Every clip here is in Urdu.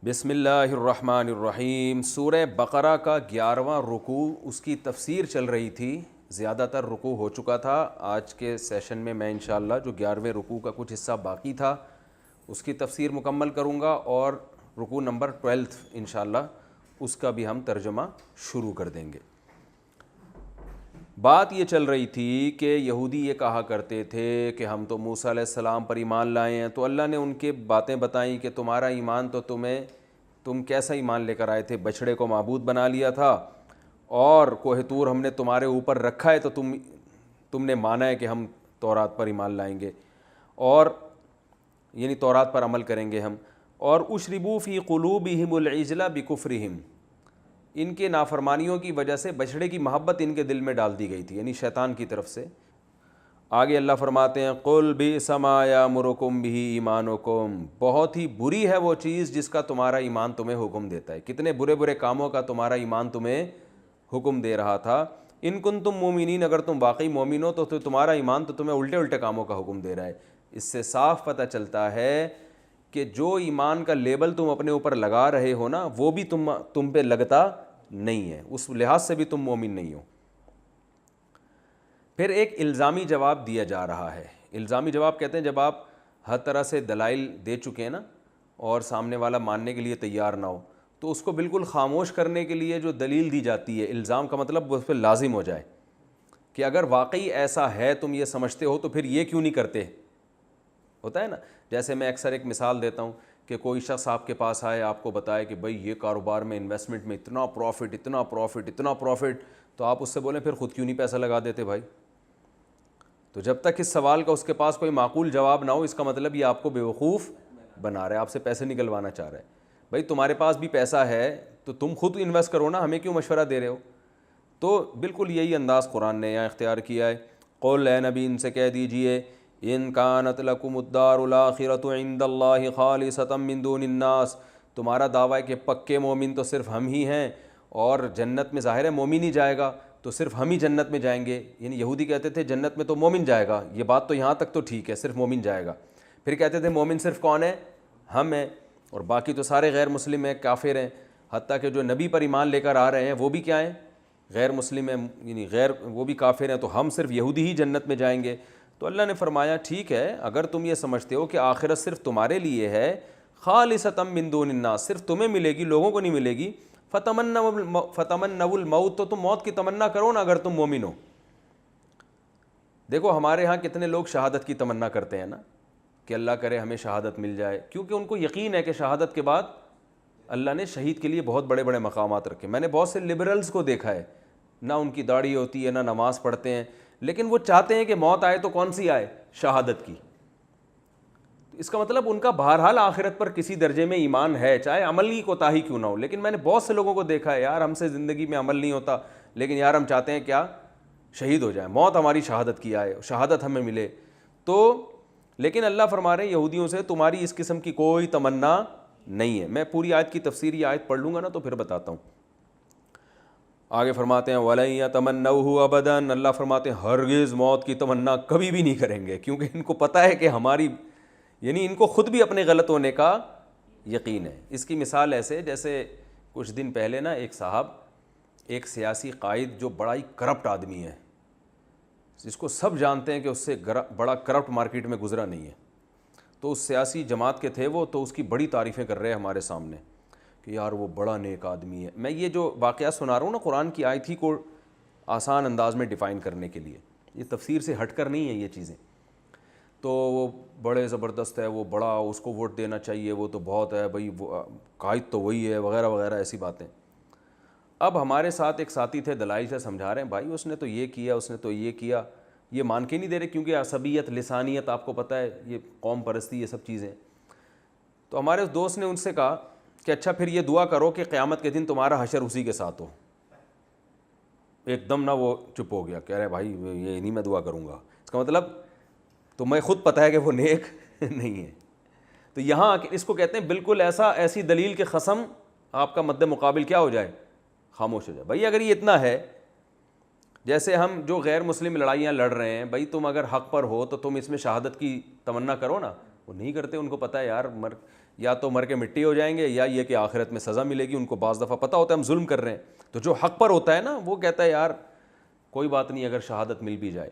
بسم اللہ الرحمن الرحیم۔ سورہ بقرہ کا 11واں رکوع، اس کی تفسیر چل رہی تھی، زیادہ تر رکوع ہو چکا تھا۔ آج کے سیشن میں میں انشاءاللہ جو 11ویں رکوع کا کچھ حصہ باقی تھا اس کی تفسیر مکمل کروں گا، اور رکوع نمبر 12 انشاءاللہ اس کا بھی ہم ترجمہ شروع کر دیں گے۔ بات یہ چل رہی تھی کہ یہودی یہ کہا کرتے تھے کہ ہم تو موسیٰ علیہ السلام پر ایمان لائے ہیں، تو اللہ نے ان کے باتیں بتائیں کہ تمہارا ایمان تو تم کیسا ایمان لے کر آئے تھے؟ بچڑے کو معبود بنا لیا تھا، اور کوہ طور ہم نے تمہارے اوپر رکھا ہے تو تم نے مانا ہے کہ ہم تورات پر ایمان لائیں گے، اور یعنی تورات پر عمل کریں گے ہم۔ اور اشربوا فی قلوبہم العجل بکفرہم، ان کے نافرمانیوں کی وجہ سے بچڑے کی محبت ان کے دل میں ڈال دی گئی تھی، یعنی شیطان کی طرف سے۔ آگے اللہ فرماتے ہیں قل بئس ما یأمرکم بہ ایمانکم، بہت ہی بری ہے وہ چیز جس کا تمہارا ایمان تمہیں حکم دیتا ہے۔ کتنے برے برے کاموں کا تمہارا ایمان تمہیں حکم دے رہا تھا۔ ان کنتم مومنین، اگر تم واقعی مومن ہو تو تمہارا ایمان تو تمہیں الٹے الٹے کاموں کا حکم دے رہا ہے۔ اس سے صاف پتہ چلتا ہے کہ جو ایمان کا لیبل تم اپنے اوپر لگا رہے ہو نا، وہ بھی تم پہ لگتا نہیں ہے، اس لحاظ سے بھی تم مومن نہیں ہو۔ پھر ایک الزامی جواب دیا جا رہا ہے۔ الزامی جواب کہتے ہیں جب آپ ہر طرح سے دلائل دے چکے ہیں نا، اور سامنے والا ماننے کے لیے تیار نہ ہو، تو اس کو بالکل خاموش کرنے کے لیے جو دلیل دی جاتی ہے، الزام کا مطلب اس پہ لازم ہو جائے کہ اگر واقعی ایسا ہے تم یہ سمجھتے ہو تو پھر یہ کیوں نہیں کرتے، ہوتا ہے نا۔ جیسے میں اکثر ایک مثال دیتا ہوں کہ کوئی شخص آپ کے پاس آئے، آپ کو بتائے کہ بھئی یہ کاروبار میں انویسٹمنٹ میں اتنا پروفٹ اتنا پروفٹ اتنا پروفٹ، تو آپ اس سے بولیں پھر خود کیوں نہیں پیسہ لگا دیتے بھائی؟ تو جب تک اس سوال کا اس کے پاس کوئی معقول جواب نہ ہو، اس کا مطلب یہ آپ کو بیوقوف بنا رہا ہے، آپ سے پیسے نکلوانا چاہ رہا ہے۔ بھائی تمہارے پاس بھی پیسہ ہے تو تم خود انویسٹ کرو نا، ہمیں کیوں مشورہ دے رہے ہو؟ تو بالکل یہی انداز قرآن نے یہاں اختیار کیا ہے۔ قل، اے نبی ان سے کہہ دیجئے، ان کانت لکم الدار الاخرۃ عند اللہ خالصۃ من دون الناس، تمہارا دعویٰ ہے کہ پکے مومن تو صرف ہم ہی ہیں، اور جنت میں ظاہر ہے مومن ہی جائے گا، تو صرف ہم ہی جنت میں جائیں گے۔ یعنی یہودی کہتے تھے جنت میں تو مومن جائے گا، یہ بات تو یہاں تک تو ٹھیک ہے، صرف مومن جائے گا۔ پھر کہتے تھے مومن صرف کون ہے؟ ہم ہیں، اور باقی تو سارے غیر مسلم ہیں، کافر ہیں، حتیٰ کہ جو نبی پر ایمان لے کر آ رہے ہیں وہ بھی کیا ہیں؟ غیر مسلم ہیں، یعنی وہ بھی کافر ہیں، تو ہم صرف یہودی ہی جنت میں جائیں گے۔ تو اللہ نے فرمایا ٹھیک ہے، اگر تم یہ سمجھتے ہو کہ آخرت صرف تمہارے لیے ہے، خالصۃ من دون الناس، صرف تمہیں ملے گی، لوگوں کو نہیں ملے گی، فتمنوا الموت، تو تم موت کی تمنا کرو نا اگر تم مومن ہو۔ دیکھو ہمارے ہاں کتنے لوگ شہادت کی تمنا کرتے ہیں نا، کہ اللہ کرے ہمیں شہادت مل جائے، کیونکہ ان کو یقین ہے کہ شہادت کے بعد اللہ نے شہید کے لیے بہت بڑے بڑے مقامات رکھے۔ میں نے بہت سے لبرلز کو دیکھا ہے، نہ ان کی داڑھی ہوتی ہے نہ نماز پڑھتے ہیں، لیکن وہ چاہتے ہیں کہ موت آئے تو کون سی آئے؟ شہادت کی۔ اس کا مطلب ان کا بہرحال آخرت پر کسی درجے میں ایمان ہے، چاہے عمل کی کوتاہی کیوں نہ ہو۔ لیکن میں نے بہت سے لوگوں کو دیکھا ہے، یار ہم سے زندگی میں عمل نہیں ہوتا، لیکن یار ہم چاہتے ہیں کیا؟ شہید ہو جائیں، موت ہماری شہادت کی آئے، شہادت ہمیں ملے۔ تو لیکن اللہ فرما رہے ہیں یہودیوں سے تمہاری اس قسم کی کوئی تمنا نہیں ہے۔ میں پوری آیت کی تفسیر یہ آیت پڑھ لوں گا نا تو پھر بتاتا ہوں۔ آگے فرماتے ہیں وَلَن يَتَمَنَّوْهُ أَبَدًا، اللہ فرماتے ہیں ہرگز موت کی تمنا کبھی بھی نہیں کریں گے، کیونکہ ان کو پتہ ہے کہ ہماری، یعنی ان کو خود بھی اپنے غلط ہونے کا یقین ہے۔ اس کی مثال ایسے جیسے کچھ دن پہلے نا ایک صاحب، ایک سیاسی قائد جو بڑا ہی کرپٹ آدمی ہے، جس کو سب جانتے ہیں کہ اس سے بڑا کرپٹ مارکیٹ میں گزرا نہیں ہے، تو اس سیاسی جماعت کے تھے وہ، تو اس کی بڑی تعریفیں کر رہے ہیں ہمارے سامنے کہ یار وہ بڑا نیک آدمی ہے۔ میں یہ جو واقعات سنا رہا ہوں نا قرآن کی آیت ہی کو آسان انداز میں ڈیفائن کرنے کے لیے، یہ تفسیر سے ہٹ کر نہیں ہے یہ چیزیں۔ تو وہ بڑے زبردست ہے، وہ بڑا، اس کو ووٹ دینا چاہیے، وہ تو بہت ہے بھائی، قائد تو وہی ہے، وغیرہ وغیرہ ایسی باتیں۔ اب ہمارے ساتھ ایک ساتھی تھے، دلائل سے سمجھا رہے ہیں بھائی اس نے تو یہ کیا، اس نے تو یہ کیا، یہ مان کے نہیں دے رہے، کیونکہ عصبیت، لسانیت آپ کو پتہ ہے، یہ قوم پرستی، یہ سب چیزیں۔ تو ہمارے اس دوست نے ان سے کہا کہ اچھا پھر یہ دعا کرو کہ قیامت کے دن تمہارا حشر اسی کے ساتھ ہو۔ ایک دم نہ وہ چپ ہو گیا، کہہ رہے بھائی یہ نہیں میں دعا کروں گا، اس کا مطلب تو میں خود پتہ ہے کہ وہ نیک نہیں ہے۔ تو یہاں اس کو کہتے ہیں بالکل ایسی دلیل کے قسم آپ کا مد مقابل کیا ہو جائے؟ خاموش ہو جائے۔ بھائی اگر یہ اتنا ہے، جیسے ہم جو غیر مسلم لڑائیاں لڑ رہے ہیں، بھائی تم اگر حق پر ہو تو تم اس میں شہادت کی تمنا کرو نا، وہ نہیں کرتے، ان کو پتہ ہے یار یا تو مر کے مٹی ہو جائیں گے یا یہ کہ آخرت میں سزا ملے گی. ان کو بعض دفعہ پتہ ہوتا ہے ہم ظلم کر رہے ہیں, تو جو حق پر ہوتا ہے نا وہ کہتا ہے یار کوئی بات نہیں اگر شہادت مل بھی جائے.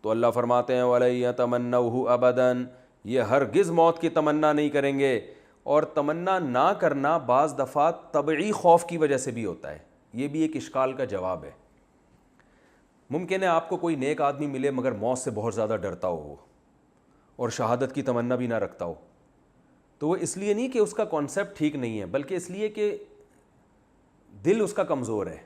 تو اللہ فرماتے ہیں وَلَن يَتَمَنَّوْهُ أَبَدًا, یہ ہرگز موت کی تمنا نہیں کریں گے. اور تمنا نہ کرنا بعض دفعہ طبعی خوف کی وجہ سے بھی ہوتا ہے, یہ بھی ایک اشکال کا جواب ہے. ممکن ہے آپ کو کوئی نیک آدمی ملے مگر موت سے بہت زیادہ ڈرتا ہو اور شہادت کی تمنا بھی نہ رکھتا ہو, تو وہ اس لیے نہیں کہ اس کا کانسیپٹ ٹھیک نہیں ہے, بلکہ اس لیے کہ دل اس کا کمزور ہے.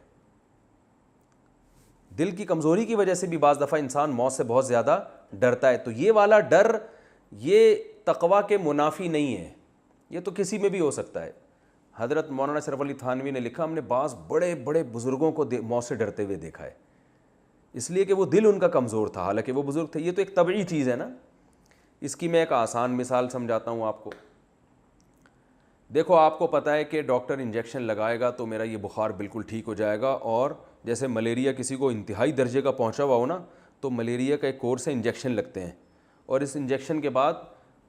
دل کی کمزوری کی وجہ سے بھی بعض دفعہ انسان موت سے بہت زیادہ ڈرتا ہے. تو یہ والا ڈر یہ تقویٰ کے منافی نہیں ہے, یہ تو کسی میں بھی ہو سکتا ہے. حضرت مولانا اشرف علی تھانوی نے لکھا ہم نے بعض بڑے بڑے بزرگوں کو موت سے ڈرتے ہوئے دیکھا ہے, اس لیے کہ وہ دل ان کا کمزور تھا, حالانکہ وہ بزرگ تھے. یہ تو ایک طبعی چیز ہے نا. اس کی میں ایک آسان مثال سمجھاتا ہوں آپ کو. دیکھو آپ کو پتہ ہے کہ ڈاکٹر انجیکشن لگائے گا تو میرا یہ بخار بالکل ٹھیک ہو جائے گا, اور جیسے ملیریا کسی کو انتہائی درجے کا پہنچا ہوا ہو نا, تو ملیریا کا ایک کورس ہے انجیکشن لگتے ہیں, اور اس انجیکشن کے بعد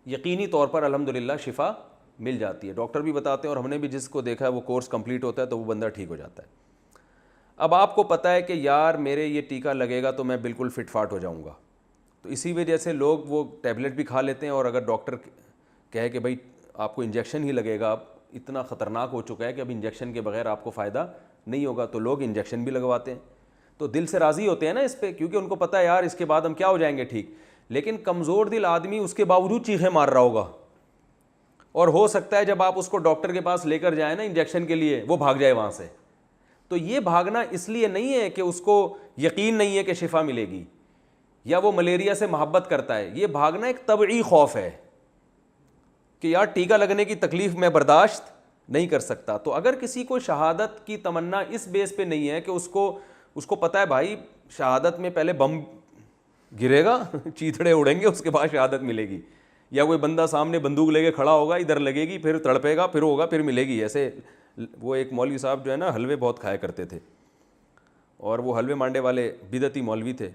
یقینی طور پر الحمدللہ شفا مل جاتی ہے. ڈاکٹر بھی بتاتے ہیں اور ہم نے بھی جس کو دیکھا ہے وہ کورس کمپلیٹ ہوتا ہے تو وہ بندہ ٹھیک ہو جاتا ہے. اب آپ کو پتہ ہے کہ یار میرے یہ ٹیکہ لگے گا تو میں بالکل فٹ فاٹ ہو جاؤں گا, تو اسی وجہ سے لوگ وہ ٹیبلٹ بھی کھا لیتے ہیں, اور اگر ڈاکٹر کہے کہ بھائی آپ کو انجیکشن ہی لگے گا, اب اتنا خطرناک ہو چکا ہے کہ اب انجیکشن کے بغیر آپ کو فائدہ نہیں ہوگا, تو لوگ انجیکشن بھی لگواتے ہیں. تو دل سے راضی ہوتے ہیں نا اس پہ, کیونکہ ان کو پتہ ہے یار اس کے بعد ہم کیا ہو جائیں گے ٹھیک. لیکن کمزور دل آدمی اس کے باوجود چیخیں مار رہا ہوگا, اور ہو سکتا ہے جب آپ اس کو ڈاکٹر کے پاس لے کر جائیں نا انجیکشن کے لیے وہ بھاگ جائے وہاں سے. تو یہ بھاگنا اس لیے نہیں ہے کہ اس کو یقین نہیں ہے کہ شفا ملے گی یا وہ ملیریا سے محبت کرتا ہے, یہ بھاگنا ایک طبعی خوف ہے کہ یار ٹیکہ لگنے کی تکلیف میں برداشت نہیں کر سکتا. تو اگر کسی کو شہادت کی تمنا اس بیس پہ نہیں ہے کہ اس کو پتہ ہے بھائی شہادت میں پہلے بم گرے گا, چیتڑے اڑیں گے, اس کے بعد شہادت ملے گی, یا کوئی بندہ سامنے بندوق لے کے کھڑا ہوگا, ادھر لگے گی پھر تڑپے گا پھر ہوگا پھر ملے گی. ایسے وہ ایک مولوی صاحب جو ہے نا حلوے بہت کھایا کرتے تھے, اور وہ حلوے مانڈے والے بدعتی مولوی تھے,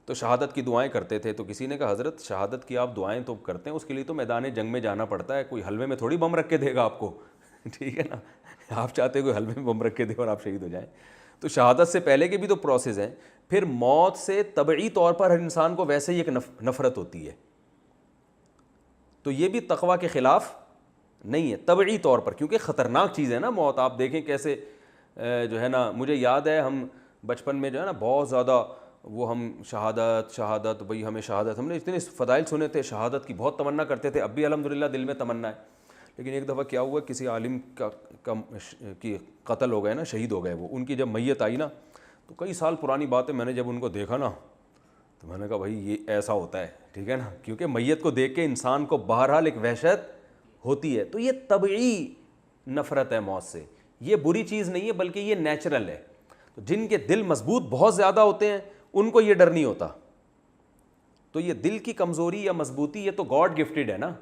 تو شہادت کی دعائیں کرتے تھے. تو کسی نے کہا حضرت شہادت کی آپ دعائیں تو کرتے ہیں, اس کے لیے تو میدان جنگ میں جانا پڑتا ہے, کوئی حلوے میں تھوڑی بم رکھ کے دے گا آپ کو, ٹھیک ہے نا, آپ چاہتے ہیں کوئی حلوے میں بم رکھ کے دے اور آپ شہید ہو جائیں. تو شہادت سے پہلے کے بھی تو پروسیس ہیں. پھر موت سے طبعی طور پر ہر انسان کو ویسے ہی ایک نفرت ہوتی ہے, تو یہ بھی تقویٰ کے خلاف نہیں ہے طبعی طور پر, کیونکہ خطرناک چیز ہے نا موت. آپ دیکھیں کیسے جو ہے نا, مجھے یاد ہے ہم بچپن میں جو ہے نا بہت زیادہ وہ ہم شہادت بھئی ہمیں شہادت, ہم نے اتنے فضائل سنے تھے, شہادت کی بہت تمنا کرتے تھے, اب بھی الحمدللہ دل میں تمنا ہے. لیکن ایک دفعہ کیا ہوا, کسی عالم کی قتل ہو گئے نا, شہید ہو گئے وہ, ان کی جب میت آئی نا, تو کئی سال پرانی بات ہے, میں نے جب ان کو دیکھا نا تو میں نے کہا بھائی یہ ایسا ہوتا ہے, ٹھیک ہے نا, کیونکہ میت کو دیکھ کے انسان کو بہرحال ایک وحشت ہوتی ہے. تو یہ طبعی نفرت ہے موت سے, یہ بری چیز نہیں ہے بلکہ یہ نیچرل ہے. تو جن کے دل مضبوط بہت زیادہ ہوتے ہیں ان کو یہ ڈر نہیں ہوتا. تو یہ دل کی کمزوری یا مضبوطی یہ تو گاڈ گفٹڈ ہے نا.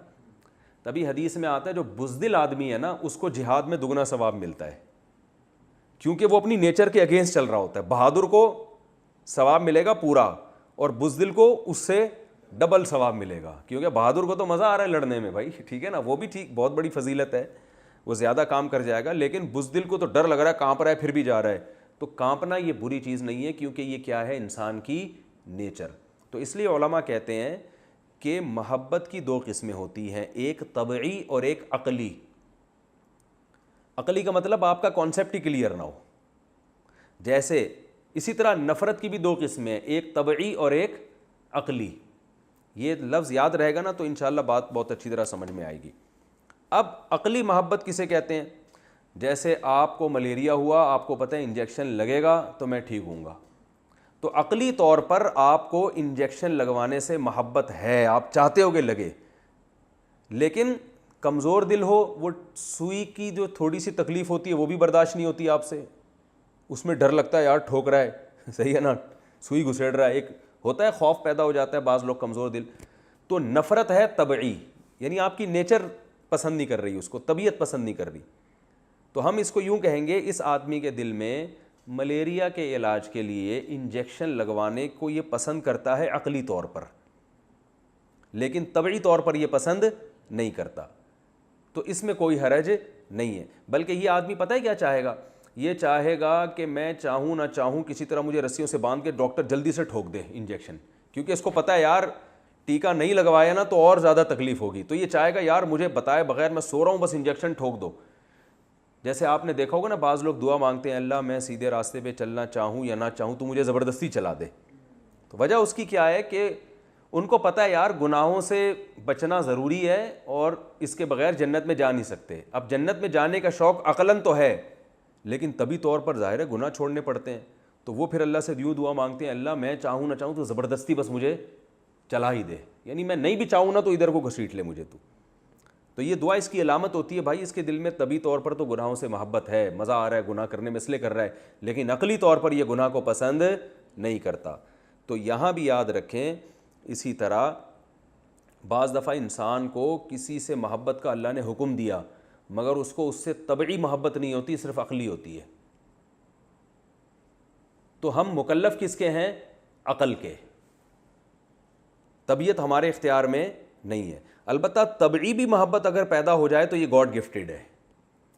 تبھی حدیث میں آتا ہے جو بزدل آدمی ہے نا اس کو جہاد میں دگنا ثواب ملتا ہے, کیونکہ وہ اپنی نیچر کے اگینسٹ چل رہا ہوتا ہے. بہادر کو ثواب ملے گا پورا, اور بزدل کو اس سے ڈبل ثواب ملے گا, کیونکہ بہادر کو تو مزہ آ رہا ہے لڑنے میں بھائی, ٹھیک ہے نا, وہ بھی ٹھیک بہت بڑی فضیلت ہے, وہ زیادہ کام کر جائے گا. لیکن بزدل کو تو ڈر لگ رہا ہے, کانپ رہا ہے پھر بھی جا رہا ہے. تو کانپنا یہ بری چیز نہیں ہے, کیونکہ یہ کیا ہے, انسان کی نیچر. تو اس لیے علماء کہتے ہیں کہ محبت کی دو قسمیں ہوتی ہیں, ایک طبعی اور ایک عقلی. عقلی کا مطلب آپ کا کانسیپٹ ہی کلیئر نہ ہو. جیسے اسی طرح نفرت کی بھی دو قسمیں ہیں, ایک طبعی اور ایک عقلی. یہ لفظ یاد رہے گا نا تو انشاءاللہ بات بہت اچھی طرح سمجھ میں آئے گی. اب عقلی محبت کسے کہتے ہیں؟ جیسے آپ کو ملیریا ہوا, آپ کو پتہ ہے انجیکشن لگے گا تو میں ٹھیک ہوں گا, تو عقلی طور پر آپ کو انجیکشن لگوانے سے محبت ہے, آپ چاہتے ہو کہ لگے. لیکن کمزور دل ہو, وہ سوئی کی جو تھوڑی سی تکلیف ہوتی ہے وہ بھی برداشت نہیں ہوتی آپ سے, اس میں ڈر لگتا ہے یار ٹھوک رہا ہے, صحیح ہے نا, سوئی گھسیڑ رہا ہے, ایک ہوتا ہے خوف پیدا ہو جاتا ہے بعض لوگ کمزور دل. تو نفرت ہے طبعی, یعنی آپ کی نیچر پسند نہیں کر رہی, اس کو طبیعت پسند نہیں کر رہی. تو ہم اس کو یوں کہیں گے, اس آدمی کے دل میں ملیریا کے علاج کے لیے انجیکشن لگوانے کو یہ پسند کرتا ہے عقلی طور پر, لیکن طبعی طور پر یہ پسند نہیں کرتا. تو اس میں کوئی حرج نہیں ہے. بلکہ یہ آدمی پتہ ہے کیا چاہے گا, یہ چاہے گا کہ میں چاہوں نہ چاہوں کسی طرح مجھے رسیوں سے باندھ کے ڈاکٹر جلدی سے ٹھوک دے انجیکشن, کیونکہ اس کو پتہ ہے یار ٹیکہ نہیں لگوایا نا تو اور زیادہ تکلیف ہوگی, تو یہ چاہے گا یار مجھے بتائے بغیر میں سو رہا ہوں بس انجیکشن ٹھوک دو. جیسے آپ نے دیکھا ہوگا نا بعض لوگ دعا مانگتے ہیں اللہ میں سیدھے راستے پہ چلنا چاہوں یا نہ چاہوں تو مجھے زبردستی چلا دے. تو وجہ اس کی کیا ہے کہ ان کو پتہ ہے یار گناہوں سے بچنا ضروری ہے اور اس کے بغیر جنت میں جا نہیں سکتے. اب جنت میں جانے کا شوق عقلاً تو ہے لیکن طبی طور پر ظاہر ہے گناہ چھوڑنے پڑتے ہیں, تو وہ پھر اللہ سے یوں دعا مانگتے ہیں اللہ میں چاہوں نہ چاہوں تو زبردستی بس مجھے چلا ہی دے, یعنی میں نہیں بھی چاہوں نا تو ادھر کو گھسیٹ لے مجھے تو یہ دعا اس کی علامت ہوتی ہے بھائی اس کے دل میں طبی طور پر تو گناہوں سے محبت ہے, مزہ آ رہا ہے گناہ کرنے میں اس لیے کر رہا ہے, لیکن عقلی طور پر یہ گناہ کو پسند نہیں کرتا. تو یہاں بھی یاد رکھیں اسی طرح بعض دفعہ انسان کو کسی سے محبت کا اللہ نے حکم دیا مگر اس کو اس سے طبعی محبت نہیں ہوتی, صرف عقلی ہوتی ہے. تو ہم مکلف کس کے ہیں؟ عقل کے. طبیعت ہمارے اختیار میں نہیں ہے. البتہ طبعی بھی محبت اگر پیدا ہو جائے تو یہ گاڈ گفٹڈ ہے.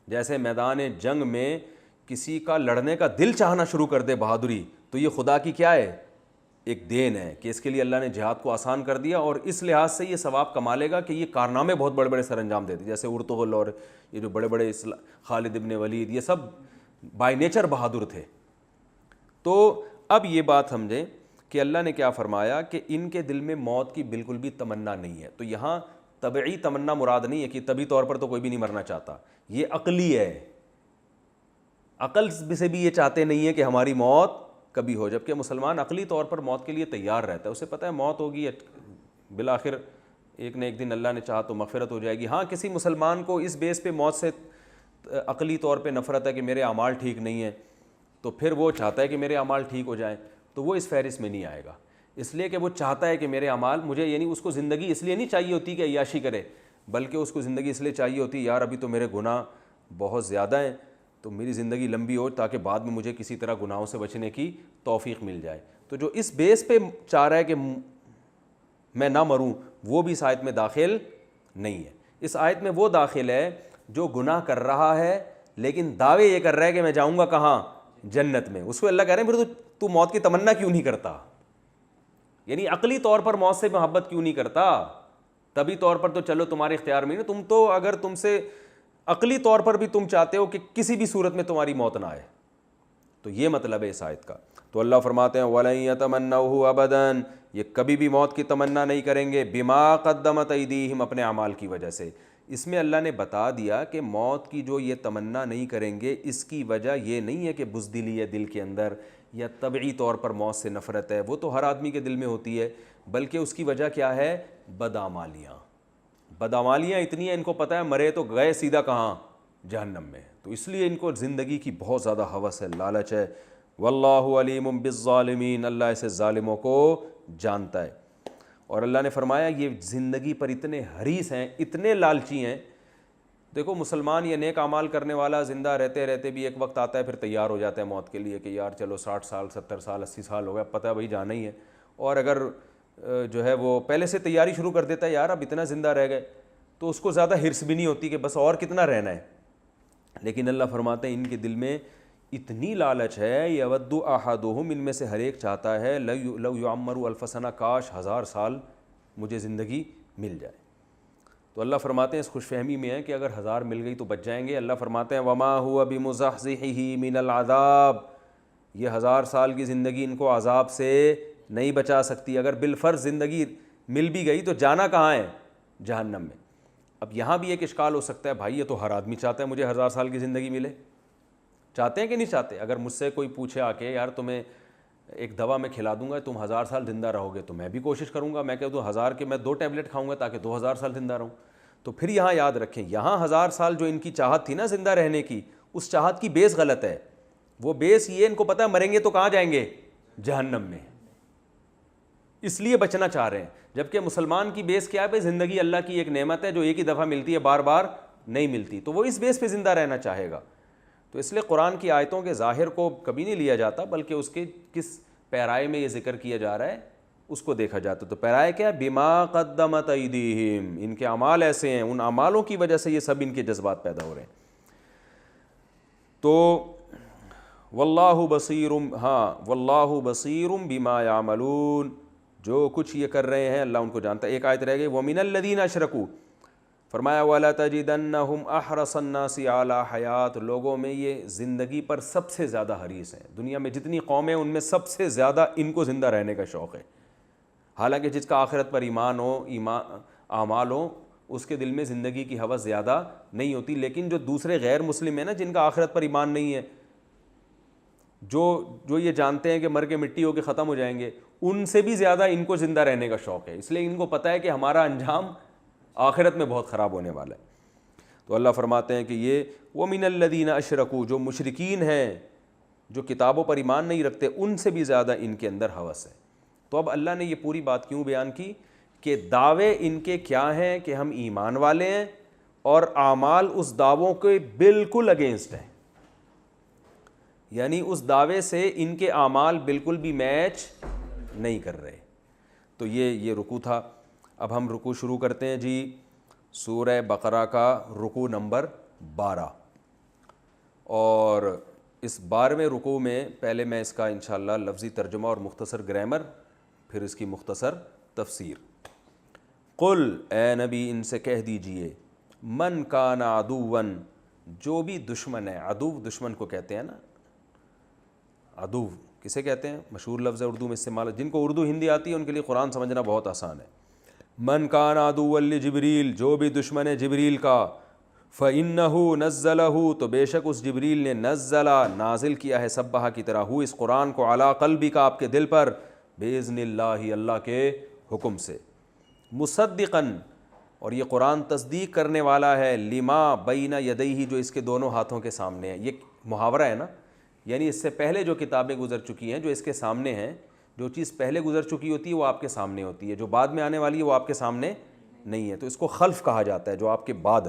جیسے میدان جنگ میں کسی کا لڑنے کا دل چاہنا شروع کر دے بہادری, تو یہ خدا کی کیا ہے؟ ایک دین ہے کہ اس کے لیے اللہ نے جہاد کو آسان کر دیا اور اس لحاظ سے یہ ثواب کما لے گا کہ یہ کارنامے بہت بڑے بڑے سر انجام دیتے, جیسے ارطغرل اور یہ جو بڑے بڑے خالد ابن ولید یہ سب بائی نیچر بہادر تھے. تو اب یہ بات سمجھیں کہ اللہ نے کیا فرمایا کہ ان کے دل میں موت کی بالکل بھی تمنا نہیں ہے. تو یہاں طبعی تمنا مراد نہیں ہے کہ طبی طور پر تو کوئی بھی نہیں مرنا چاہتا, یہ عقلی ہے. عقل سے بھی یہ چاہتے نہیں ہے کہ ہماری موت کبھی ہو, جبکہ مسلمان عقلی طور پر موت کے لیے تیار رہتا ہے. اسے پتہ ہے موت ہوگی بالآخر ایک نہ ایک دن اللہ نے چاہا تو مغفرت ہو جائے گی. ہاں کسی مسلمان کو اس بیس پہ موت سے عقلی طور پہ نفرت ہے کہ میرے اعمال ٹھیک نہیں ہیں تو پھر وہ چاہتا ہے کہ میرے اعمال ٹھیک ہو جائیں, تو وہ اس فہرست میں نہیں آئے گا, اس لیے کہ وہ چاہتا ہے کہ میرے اعمال مجھے, یعنی اس کو زندگی اس لیے نہیں چاہیے ہوتی کہ عیاشی کرے, بلکہ اس کو زندگی اس لیے چاہیے ہوتی یار ابھی تو میرے گناہ بہت زیادہ ہیں تو میری زندگی لمبی ہو تاکہ بعد میں مجھے کسی طرح گناہوں سے بچنے کی توفیق مل جائے. تو جو اس بیس پہ چاہ رہا ہے کہ میں نہ مروں وہ بھی اس آیت میں داخل نہیں ہے. اس آیت میں وہ داخل ہے جو گناہ کر رہا ہے لیکن دعوے یہ کر رہا ہے کہ میں جاؤں گا کہاں؟ جنت میں. اس کو اللہ کہہ رہے ہیں پھر تو موت کی تمنا کیوں نہیں کرتا, یعنی عقلی طور پر موت سے محبت کیوں نہیں کرتا؟ طبی طور پر تو چلو تمہارے اختیار میں نہیں, تم تو اگر تم سے عقلی طور پر بھی تم چاہتے ہو کہ کسی بھی صورت میں تمہاری موت نہ آئے, تو یہ مطلب ہے اس آیت کا. تو اللہ فرماتے ہیں وَلَن يَتَمَنَّوْهُ أَبَدًا, یہ کبھی بھی موت کی تمنا نہیں کریں گے, بِمَا قَدَّمَتْ أَيْدِيهِمْ, اپنے اعمال کی وجہ سے. اس میں اللہ نے بتا دیا کہ موت کی جو یہ تمنا نہیں کریں گے اس کی وجہ یہ نہیں ہے کہ بزدلی ہے دل کے اندر یا طبعی طور پر موت سے نفرت ہے, وہ تو ہر آدمی کے دل میں ہوتی ہے, بلکہ اس کی وجہ کیا ہے؟ بدعمالیاں. بدعمالیاں اتنی ہیں ان کو پتہ ہے مرے تو گئے سیدھا کہاں؟ جہنم میں. تو اس لیے ان کو زندگی کی بہت زیادہ ہوس ہے, لالچ ہے. واللہ علیم بالظالمین, اللہ ایسے ظالموں کو جانتا ہے. اور اللہ نے فرمایا یہ زندگی پر اتنے حریص ہیں, اتنے لالچی ہیں. دیکھو مسلمان یہ نیک اعمال کرنے والا زندہ رہتے رہتے بھی ایک وقت آتا ہے پھر تیار ہو جاتا ہے موت کے لیے کہ یار چلو 60 سال 70 سال 80 سال ہو گیا, پتہ ہے بھائی جانا ہی ہے. اور اگر جو ہے وہ پہلے سے تیاری شروع کر دیتا ہے یار اب اتنا زندہ رہ گئے, تو اس کو زیادہ حرص بھی نہیں ہوتی کہ بس اور کتنا رہنا ہے. لیکن اللہ فرماتے ہیں ان کے دل میں اتنی لالچ ہے, یود احدہم, ان میں سے ہر ایک چاہتا ہے لو یعمر الف سنہ, کاش 1000 سال مجھے زندگی مل جائے. تو اللہ فرماتے ہیں اس خوش فہمی میں ہے کہ اگر 1000 مل گئی تو بچ جائیں گے. اللہ فرماتے ہیں وما هو بمزحزحہ من العذاب, یہ 1000 سال کی زندگی ان کو عذاب سے نہیں بچا سکتی. اگر بالفرض زندگی مل بھی گئی تو جانا کہاں ہے؟ جہنم میں. اب یہاں بھی ایک اشکال ہو سکتا ہے, بھائی یہ تو ہر آدمی چاہتا ہے مجھے 1000 سال کی زندگی ملے. چاہتے ہیں کہ نہیں چاہتے؟ اگر مجھ سے کوئی پوچھے آ کے یار تمہیں ایک دوا میں کھلا دوں گا تم 1000 سال زندہ رہو گے, تو میں بھی کوشش کروں گا, میں کہہ دوں 1000 کے میں 2 ٹیبلٹ کھاؤں گا تاکہ 2000 سال زندہ رہوں. تو پھر یہاں یاد رکھیں یہاں 1000 سال جو ان کی چاہت تھی نا زندہ رہنے کی, اس چاہت کی بیس غلط ہے. وہ بیس یہ ان کو پتہ ہے مریں گے تو کہاں جائیں گے؟ جہنم میں, اس لیے بچنا چاہ رہے ہیں. جبکہ مسلمان کی بیس کیا ہے؟ بھائی زندگی اللہ کی ایک نعمت ہے جو ایک ہی دفعہ ملتی ہے, بار بار نہیں ملتی, تو وہ اس بیس پہ زندہ رہنا چاہے گا. تو اس لیے قرآن کی آیتوں کے ظاہر کو کبھی نہیں لیا جاتا, بلکہ اس کے کس پیرائے میں یہ ذکر کیا جا رہا ہے اس کو دیکھا جاتا ہے۔ تو پیرائے کیا؟ بما قدمت ایدیہم، ان کے اعمال ایسے ہیں، ان اعمالوں کی وجہ سے یہ سب ان کے جذبات پیدا ہو رہے ہیں۔ تو واللہ بصیر، ہاں واللہ بصیر بما یعملون، جو کچھ یہ کر رہے ہیں اللہ ان کو جانتا ہے۔ ایک آیت رہ گئی، ومن الذین اشرکوا، فرمایا وَلَتَجِدَنَّهُمْ أَحْرَصَ النَّاسِ عَلَىٰ حَیَاتٍ، لوگوں میں یہ زندگی پر سب سے زیادہ حریص ہیں۔ دنیا میں جتنی قومیں ان میں سب سے زیادہ ان کو زندہ رہنے کا شوق ہے، حالانکہ جس کا آخرت پر ایمان ہو، اعمال ہو، اس کے دل میں زندگی کی ہوس زیادہ نہیں ہوتی۔ لیکن جو دوسرے غیر مسلم ہیں نا، جن کا آخرت پر ایمان نہیں ہے، جو یہ جانتے ہیں کہ مر کے مٹی ہو کے ختم ہو جائیں گے، ان سے بھی زیادہ ان کو زندہ رہنے کا شوق ہے، اس لیے ان کو پتہ ہے کہ ہمارا انجام آخرت میں بہت خراب ہونے والا ہے۔ تو اللہ فرماتے ہیں کہ یہ وَمِنَ الَّذِينَ أَشْرَكُوا، جو مشرکین ہیں، جو کتابوں پر ایمان نہیں رکھتے، ان سے بھی زیادہ ان کے اندر ہوس ہے۔ تو اب اللہ نے یہ پوری بات کیوں بیان کی کہ دعوے ان کے کیا ہیں کہ ہم ایمان والے ہیں، اور اعمال اس دعووں کے بالکل اگینسٹ ہیں، یعنی اس دعوے سے ان کے اعمال بالکل بھی میچ نہیں کر رہے۔ تو یہ رکوع تھا۔ اب ہم رکوع شروع کرتے ہیں جی، سورہ بقرہ کا رکوع نمبر 12، اور اس 12ویں رکوع میں پہلے میں اس کا انشاءاللہ لفظی ترجمہ اور مختصر گرامر، پھر اس کی مختصر تفسیر۔ قل، اے نبی ان سے کہہ دیجئے، من کان عدوا، جو بھی دشمن ہے، عدو دشمن کو کہتے ہیں نا، عدو کسے کہتے ہیں؟ مشہور لفظ ہے اردو میں استعمال، جن کو اردو ہندی آتی ہے ان کے لیے قرآن سمجھنا بہت آسان ہے۔ من کان عدوا لجبریل، جو بھی دشمن ہے جبریل کا، فإنہ نزلہ، تو بے شک اس جبریل نے نزلہ نازل کیا ہے، سبحہ کی طرح، اس قرآن کو، علی قلبک آپ کے دل پر، بإذن اللہ، اللہ کے حکم سے، مصدقاً، اور یہ قرآن تصدیق کرنے والا ہے، لما بین یدیہ، جو اس کے دونوں ہاتھوں کے سامنے ہے۔ یہ محاورہ ہے نا، یعنی اس سے پہلے جو کتابیں گزر چکی ہیں، جو اس کے سامنے ہیں، جو چیز پہلے گزر چکی ہوتی ہے وہ آپ کے سامنے ہوتی ہے، جو بعد میں آنے والی ہے وہ آپ کے سامنے نہیں ہے، تو اس کو خلف کہا جاتا ہے، جو آپ کے بعد۔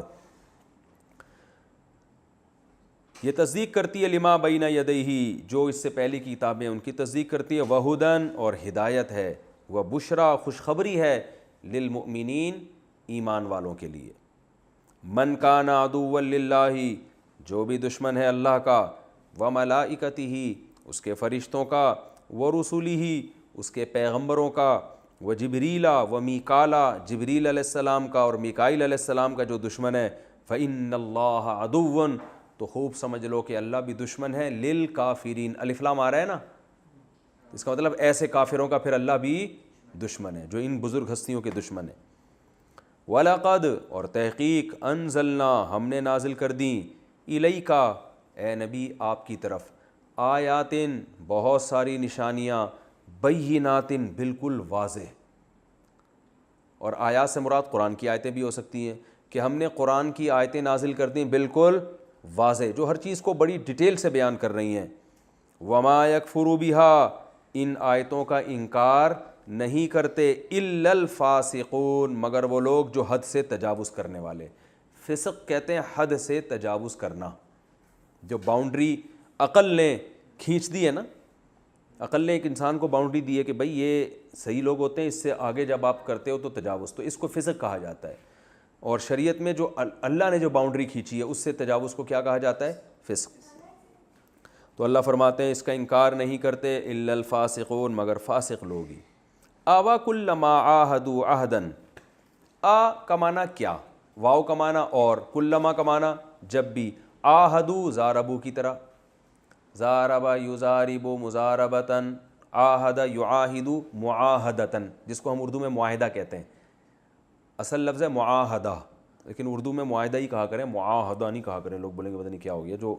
یہ تصدیق کرتی ہے لما بین یدیہ، جو اس سے پہلے کی کتابیں ان کی تصدیق کرتی ہے، وہدن، اور ہدایت ہے، وبشریٰ، خوشخبری ہے، للمؤمنین، ایمان والوں کے لیے۔ من کان عدوا للہ، جو بھی دشمن ہے اللہ کا، وملائکتہ، اس کے فرشتوں کا، ورسلہ، اس کے پیغمبروں کا، وجبریل ومیکالا، جبریل علیہ السلام کا اور میکائیل علیہ السلام کا جو دشمن ہے، فإن اللہ عدو، تو خوب سمجھ لو کہ اللہ بھی دشمن ہے، للکافرین، الف لام آ رہا ہے نا، اس کا مطلب ایسے کافروں کا پھر اللہ بھی دشمن ہے، جو ان بزرگ ہستیوں کے دشمن ہیں۔ وَلَقَدْ، اور تحقیق، انزلنا، ہم نے نازل کر دیں، الیکا، اے نبی آپ کی طرف، آیاتن، بہت ساری نشانیاں، بیناتن، بالکل واضح، اور آیات سے مراد قرآن کی آیتیں بھی ہو سکتی ہیں، کہ ہم نے قرآن کی آیتیں نازل کر دیں بالکل واضح، جو ہر چیز کو بڑی ڈیٹیل سے بیان کر رہی ہیں۔ وما یکفر بہا، ان آیتوں کا انکار نہیں کرتے، الا الفاسقون، مگر وہ لوگ جو حد سے تجاوز کرنے والے۔ فسق کہتے ہیں حد سے تجاوز کرنا، جو باؤنڈری عقل نے کھینچ دی ہے نا، عقل نے ایک انسان کو باؤنڈری دی ہے کہ بھئی یہ صحیح لوگ ہوتے ہیں، اس سے آگے جب آپ کرتے ہو تو تجاوز، تو اس کو فسق کہا جاتا ہے۔ اور شریعت میں جو اللہ نے جو باؤنڈری کھینچی ہے اس سے تجاوز کو کیا کہا جاتا ہے؟ فسق۔ تو اللہ فرماتے ہیں اس کا انکار نہیں کرتے الا الفاسقون، مگر فاسق لوگ ہی۔ آوا کلما عاہدوا عہدا، آ کا معنی کیا، واو کا معنی اور، کلما کا معنی جب بھی، عاہدوا زاربو کی طرح، زارب یزارب مزاربتاً، عاہد یعاہد معاہدتاً، جس کو ہم اردو میں معاہدہ کہتے ہیں، اصل لفظ ہے معاہدہ، لیکن اردو میں معاہدہ ہی کہا کریں، معاہدہ نہیں کہا کریں، لوگ بولیں گے پتہ نہیں کیا ہو گیا، جو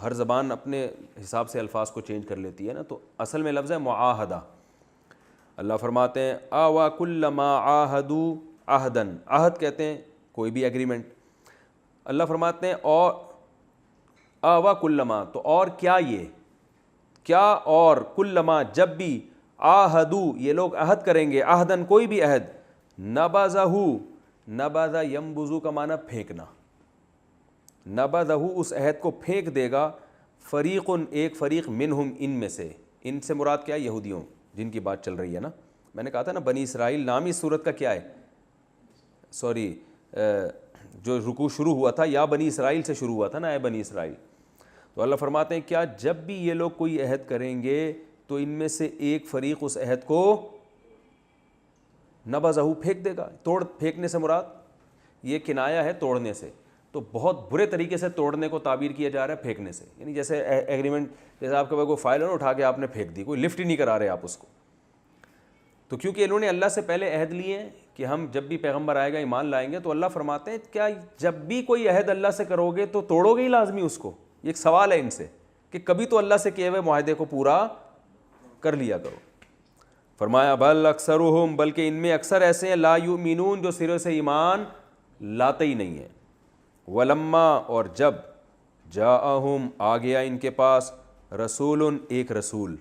ہر زبان اپنے حساب سے الفاظ کو چینج کر لیتی ہے نا، تو اصل میں لفظ ہے معاہدہ۔ اللہ فرماتے ہیں آوا کلما عاہدوا عہدن، عہد کہتے ہیں کوئی بھی ایگریمنٹ۔ اللہ فرماتے ہیں اور آوا کلما، تو اور کیا، یہ کیا، اور کلما جب بھی، عاہدوا یہ لوگ عہد کریں گے، عہدن کوئی بھی عہد، نبذہ، نبذ ینبذ کا معنی پھینکنا، نبذہ اس عہد کو پھینک دے گا، فریق ایک فریق، منہم ان میں سے، ان سے مراد کیا، یہودیوں جن کی بات چل رہی ہے نا، میں نے کہا تھا نا بنی اسرائیل نام ہی صورت کا کیا ہے، سوری جو رکوع شروع ہوا تھا یا بنی اسرائیل سے شروع ہوا تھا نا، اے بنی اسرائیل. تو اللہ فرماتے ہیں کیا جب بھی یہ لوگ کوئی عہد کریں گے تو ان میں سے ایک فریق اس عہد کو نبذہ پھینک دے گا. پھینکنے سے مراد یہ کنایا ہے توڑنے سے، تو بہت برے طریقے سے توڑنے کو تعبیر کیا جا رہا ہے پھینکنے سے. یعنی جیسے ایگریمنٹ، جیسے آپ کے پاس کوئی فائل ہے نا، اٹھا کے آپ نے پھینک دی، کوئی لفٹ ہی نہیں کرا رہے آپ اس کو. تو کیونکہ انہوں نے اللہ سے پہلے عہد لیے ہیں کہ ہم جب بھی پیغمبر آئے گا ایمان لائیں گے، تو اللہ فرماتے ہیں کیا جب بھی کوئی عہد اللہ سے کرو گے تو توڑو گے ہی لازمی اس کو. یہ ایک سوال ہے ان سے کہ کبھی تو اللہ سے کیے ہوئے معاہدے کو پورا کر لیا کرو. فرمایا بل اکثرہم، بلکہ ان میں اکثر ایسے ہیں لا یؤمنون جو سرے سے ایمان لاتے ہی نہیں ہیں. ولما، اور جب جاءہم آ گیا ان کے پاس رسول، ایک رسول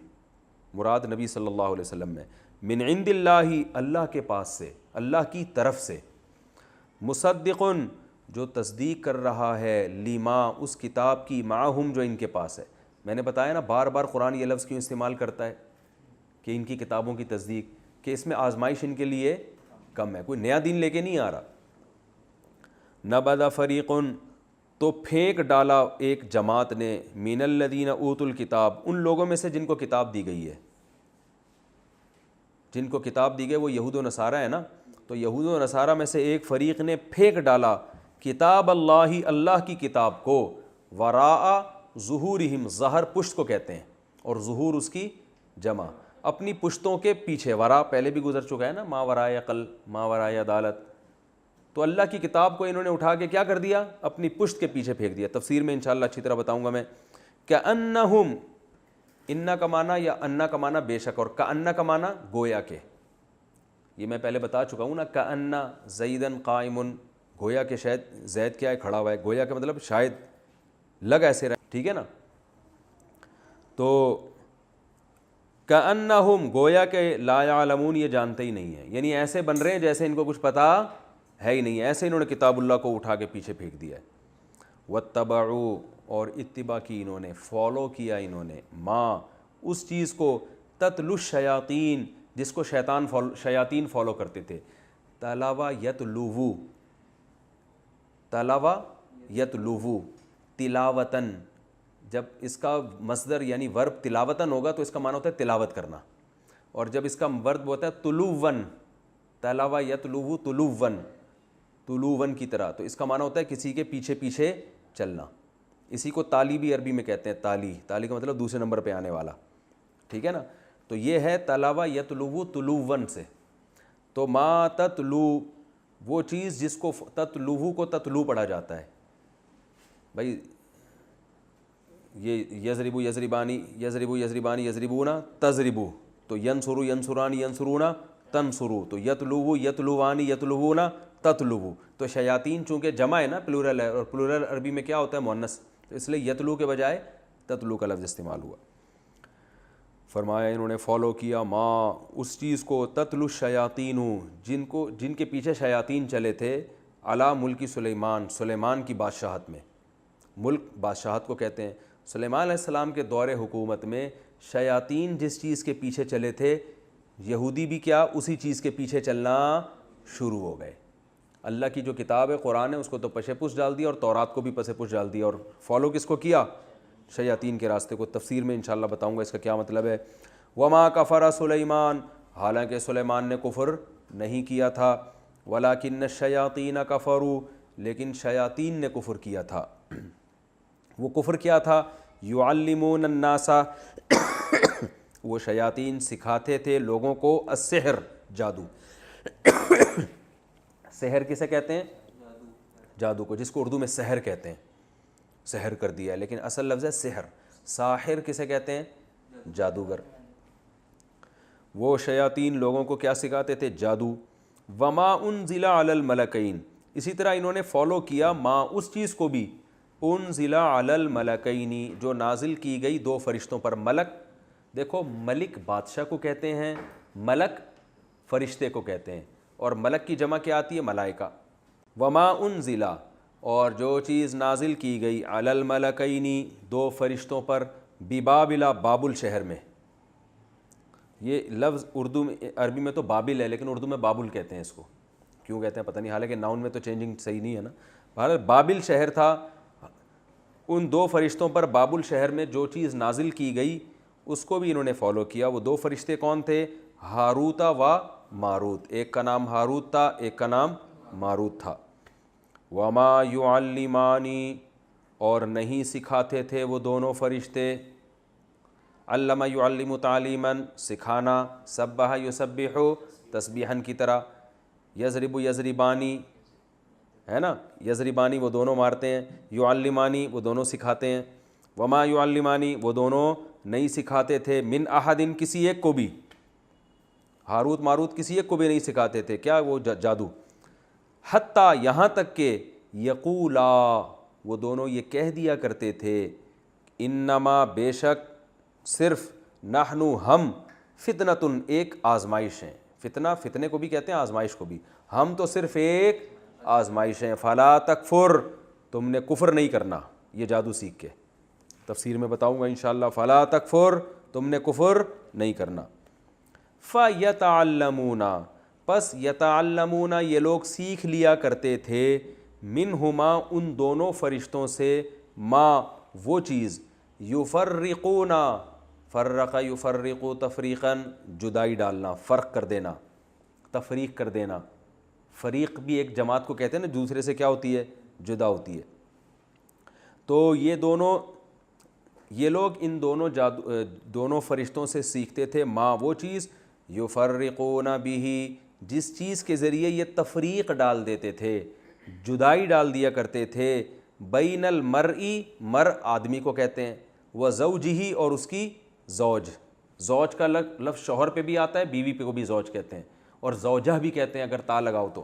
مراد نبی صلی اللہ علیہ وسلم میں، من عند اللہ، اللہ کے پاس سے، اللہ کی طرف سے، مصدق، جو تصدیق کر رہا ہے، لما، اس کتاب کی، معہم، جو ان کے پاس ہے. میں نے بتایا نا بار بار قرآن یہ لفظ کیوں استعمال کرتا ہے کہ ان کی کتابوں کی تصدیق، کہ اس میں آزمائش ان کے لیے کم ہے، کوئی نیا دین لے کے نہیں آ رہا. نبذ فریق، تو پھینک ڈالا ایک جماعت نے، من الذین اوتوا الکتاب، ان لوگوں میں سے جن کو کتاب دی گئی ہے. جن کو کتاب دی گئی وہ یہود و نصارہ ہے نا، تو یہود و نصارہ میں سے ایک فریق نے پھینک ڈالا کتاب اللہ، اللہ کی کتاب کو، وراء ظہورہم، ظہر پشت کو کہتے ہیں اور ظہور اس کی جمع، اپنی پشتوں کے پیچھے. ورا پہلے بھی گزر چکا ہے نا، ما ورائے عقل، ما ورائے عدالت. تو اللہ کی کتاب کو انہوں نے اٹھا کے کیا کر دیا، اپنی پشت کے پیچھے پھینک دیا. تفسیر میں انشاءاللہ اچھی طرح بتاؤں گا میں. کأنہم، انا کا معنی یا انا کا معنی بے شک، اور کأن کا معنی گویا کے. یہ میں پہلے بتا چکا ہوں نا، کأن زیدن قائم، گویا کہ شاید زید کیا ہے، کھڑا ہوا ہے. گویا کا مطلب شاید لگ ایسے رہے، ٹھیک ہے نا. تو کأنہم، گویا کہ لا یعلمون، یہ جانتے ہی نہیں ہیں، یعنی ایسے بن رہے ہیں جیسے ان کو کچھ پتہ ہے ہی نہیں. ایسے انہوں نے کتاب اللہ کو اٹھا کے پیچھے پھینک دیا ہے. واتبعوا، اور اتباع کی انہوں نے، فالو کیا انہوں نے، ما، اس چیز کو، تتلو الشیاطین، جس کو شیاطین فالو کرتے تھے. تلاوہ یتلوو، تلاوہ یتلوو، تلاوتن. جب اس کا مصدر یعنی ورب تلاوتن ہوگا تو اس کا معنی ہوتا ہے تلاوت کرنا، اور جب اس کا ورب ہوتا ہے طلوون، تلاوہ یتلوو طلوون، طلوون کی طرح، تو اس کا معنی ہوتا ہے کسی کے پیچھے پیچھے چلنا. اسی کو تالی بھی عربی میں کہتے ہیں، تالی، تالی کا مطلب دوسرے نمبر پہ آنے والا، ٹھیک ہے نا. تو یہ ہے تلاوہ یتلوو طلوون سے. تو ما تتلو، وہ چیز جس کو، تتلوو کو تتلو پڑھا جاتا ہے بھائی. یہ یضربو یضربانی، یضربو یضربانی، یضربونا تضربو، تو ینصرو ینصرانی، ینصرونا تنصرو، تو یتلوو یتلوانی، یتلوونا تتلوو. تو شیاطین چونکہ جمع ہے نا، پلورل ہے، اور پلورل عربی میں کیا ہوتا ہے، مؤنث، تو اس لیے یتلو کے بجائے تتلو کا لفظ استعمال ہوا. فرمایا انہوں نے فالو کیا، ما، اس چیز کو، تتلو الشیاطین، جن کے پیچھے شیاطین چلے تھے، علی ملک سلیمان، سلیمان کی بادشاہت میں. ملک بادشاہت کو کہتے ہیں. سلیمان علیہ السلام کے دور حکومت میں شیاطین جس چیز کے پیچھے چلے تھے، یہودی بھی کیا اسی چیز کے پیچھے چلنا شروع ہو گئے. اللہ کی جو کتاب ہے قرآن ہے، اس کو تو پشے پش ڈال دیا، اور تورات کو بھی پسے پش ڈال دیا، اور فالو کس کو کیا، شیاطین کے راستے کو. تفسیر میں انشاءاللہ بتاؤں گا اس کا کیا مطلب ہے. وما کفر سلیمان، حالانکہ سلیمان نے کفر نہیں کیا تھا، ولکن الشیاطین کفروا، لیکن شیاطین نے کفر کیا تھا. وہ کفر کیا تھا، یعلمون الناس، وہ شیاطین سکھاتے تھے لوگوں کو، السحر، جادو. سحر کسے کہتے ہیں، جادو کو، جس کو اردو میں سحر کہتے ہیں. سحر کر دیا ہے، لیکن اصل لفظ ہے سحر. ساحر کسے کہتے ہیں، جادوگر. وہ شیاطین لوگوں کو کیا سکھاتے تھے، جادو. وما انزل علی الملکین، اسی طرح انہوں نے فالو کیا ما، اس چیز کو بھی، انزل علی الملکین، جو نازل کی گئی دو فرشتوں پر. ملک، دیکھو ملک بادشاہ کو کہتے ہیں، ملک فرشتے کو کہتے ہیں، اور ملک کی جمع کیا آتی ہے، ملائکہ. وما انزل، اور جو چیز نازل کی گئی، علی الملکین، دو فرشتوں پر، ببابل، بابل شہر میں. یہ لفظ اردو میں عربی میں تو بابل ہے لیکن اردو میں بابل کہتے ہیں اس کو, کیوں کہتے ہیں پتہ نہیں, حالانکہ ناؤن میں تو چینجنگ صحیح نہیں ہے نا. بہرحال بابل شہر تھا, ان دو فرشتوں پر بابل شہر میں جو چیز نازل کی گئی اس کو بھی انہوں نے فالو کیا. وہ دو فرشتے کون تھے؟ ہاروت و ماروت, ایک کا نام ہاروت تھا ایک کا نام ماروت تھا. وما یعلمانی, اور نہیں سکھاتے تھے وہ دونوں فرشتے. علم یعلم تعلیما, سکھانا, سبح یسبح تسبیحا کی طرح, یضرب یضربانی ہے نا, یضربانی وہ دونوں مارتے ہیں, یعلمانی وہ دونوں سکھاتے ہیں. وما یعلمانی وہ دونوں نہیں سکھاتے تھے, من احد کسی ایک کو بھی, ہاروت ماروت کسی ایک کو بھی نہیں سکھاتے تھے کیا وہ جادو. حتیٰ یہاں تک کہ یقولا وہ دونوں یہ کہہ دیا کرتے تھے, انما بے شک صرف نحنو ہم فتنتن ایک آزمائش ہیں. فتنہ فتنے کو بھی کہتے ہیں آزمائش کو بھی, ہم تو صرف ایک آزمائش ہیں. فلا تکفر تم نے کفر نہیں کرنا یہ جادو سیکھ کے, تفسیر میں بتاؤں گا انشاءاللہ. فلا تکفر تم نے کفر نہیں کرنا. فیتعلمون پس یتعلمون یہ لوگ سیکھ لیا کرتے تھے, منہما ان دونوں فرشتوں سے, ما وہ چیز, یفرقون فرق یفرق تفریقا جدائی ڈالنا, فرق کر دینا, تفریق کر دینا. فریق بھی ایک جماعت کو کہتے ہیں نا, دوسرے سے کیا ہوتی ہے, جدا ہوتی ہے. تو یہ لوگ ان دونوں فرشتوں سے سیکھتے تھے, ما وہ چیز, یفرقون بھی جس چیز کے ذریعے یہ تفریق ڈال دیتے تھے, جدائی ڈال دیا کرتے تھے, بین المرئی مر آدمی کو کہتے ہیں, و زوجہ اور اس کی زوج. زوج کا لفظ شوہر پہ بھی آتا ہے, بیوی پہ کو بھی زوج کہتے ہیں, اور زوجہ بھی کہتے ہیں اگر تا لگاؤ تو,